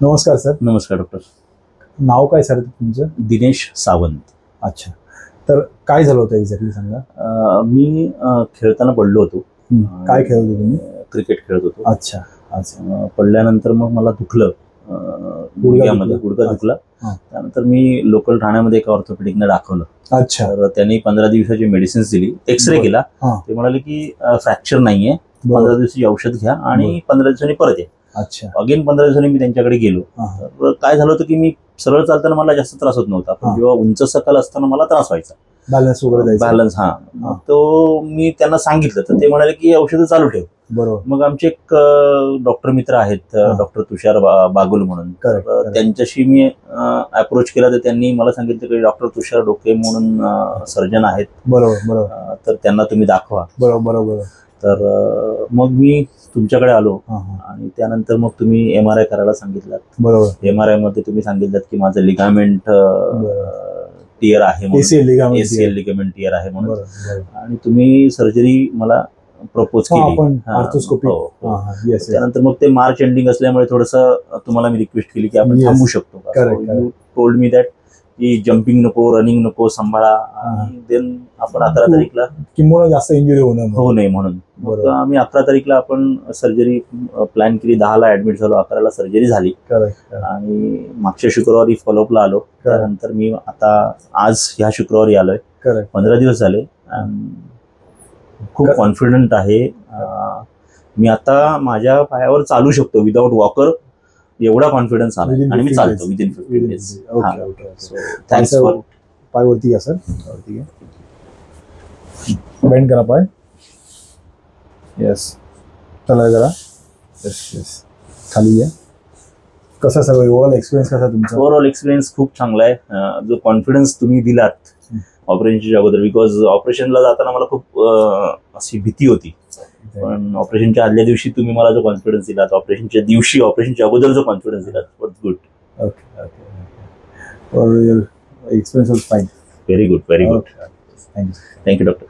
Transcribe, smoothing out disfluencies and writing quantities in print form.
नमस्कार सर. नमस्कार डॉक्टर. नाव काय सर तुमचं? दिनेश सावंत. अच्छा, तर काय झालं होतं एक्झॅक्टली सांगा. मी खेळताना पडलो होतो. काय खेळत होतो तुम्ही? क्रिकेट खेळत होतो. अच्छा अच्छा. पडल्यानंतर मग मला दुखलं, गुडघ्यामध्ये गुडघा दुखला. त्यानंतर मी लोकल ठाण्यामध्ये एका ऑर्थोपेडिकने दाखवलं. अच्छा. तर त्यांनी 15 दिवसाची मेडिसिन्स दिली, एक्सरे केला. ते म्हणाले की फ्रॅक्चर नाहीये, 15 दिवसाची औषध घ्या आणि 15 दिवसांनी परत या. अच्छा. अगेन 15 दिवसांनी मी त्यांच्याकडे गेलो. तर काय झालं होतं की मी सरळ चालताना मला जास्त त्रास होत नव्हता, पण जेव्हा उंच सकल असताना मला त्रास व्हायचा. बॅलन्स वगैरे बॅलन्स. मग तो मी त्यांना सांगितलं, तर ते म्हणाले की औषधं चालू ठेव. बरोबर. मग आमचे एक डॉक्टर मित्र आहेत, डॉक्टर तुषार बागुल म्हणून. त्यांच्याशी मी अप्रोच केला, तर त्यांनी मला सांगितलं की डॉक्टर तुषार डोके म्हणून सर्जन आहेत. बरोबर बरोबर. तर त्यांना तुम्ही दाखवा. बरोबर बरोबर. तर मग मी तुमच्याकडे आलो आणि त्यानंतर मग तुम्ही MRI करायला सांगितलं. बरोबर. MRI मध्ये तुम्ही सांगितलं की माझं लिगामेंट टियर आहे, ACL लिगामेंट टियर आहे म्हणून. आणि तुम्ही सर्जरी मला प्रपोज केली. त्यानंतर मग ते मार्च एंडिंग असल्यामुळे थोडस तुम्हाला मी रिक्वेस्ट केली की आपण थांबू शकतो का. यू टोल्ड मी दॅट की जम्पिंग नको, रनिंग नको, सांभाळा. आणि देन आपण 11 तारीखला किंवा जास्त इंजुरी होऊ नये म्हणून मग आम्ही 11 तारीखला आपण सर्जरी प्लॅन केली. 10ला ऍडमिट झालो, 11ला सर्जरी झाली. आणि मागच्या शुक्रवारी फॉलोअपला आलो. त्यानंतर मी आता आज ह्या शुक्रवारी आलोय. 15 दिवस झाले. खूप कॉन्फिडंट आहे. मी आता माझ्या पायावर चालू शकतो विदाउट वॉकर, एवढा कॉन्फिडन्स आला आणि मी चालतो विदिन 15 डेज. Thanks for. पायवरती घ्या सर, वरती घ्या, बेंड करा पाय. येस, चला करा. येस येस, खाली घ्या. कसा सर ओव्हरऑल एक्सपिरियन्स कसा तुमचा? ओव्हरऑल एक्सपिरियन्स खूप चांगला आहे. जो कॉन्फिडन्स तुम्ही दिलात ऑपरेशनच्या अगोदर, बिकॉज ऑपरेशनला जाताना मला खूप अशी भीती होती, पण ऑपरेशनच्या आदल्या दिवशी तुम्ही मला जो कॉन्फिडन्स दिलात, ऑपरेशनच्या दिवशी, ऑपरेशनच्या अगोदर जो कॉन्फिडन्स दिलात, was good. Okay okay. Experience was fine. Very good, very good. Thank you. Thank you doctor.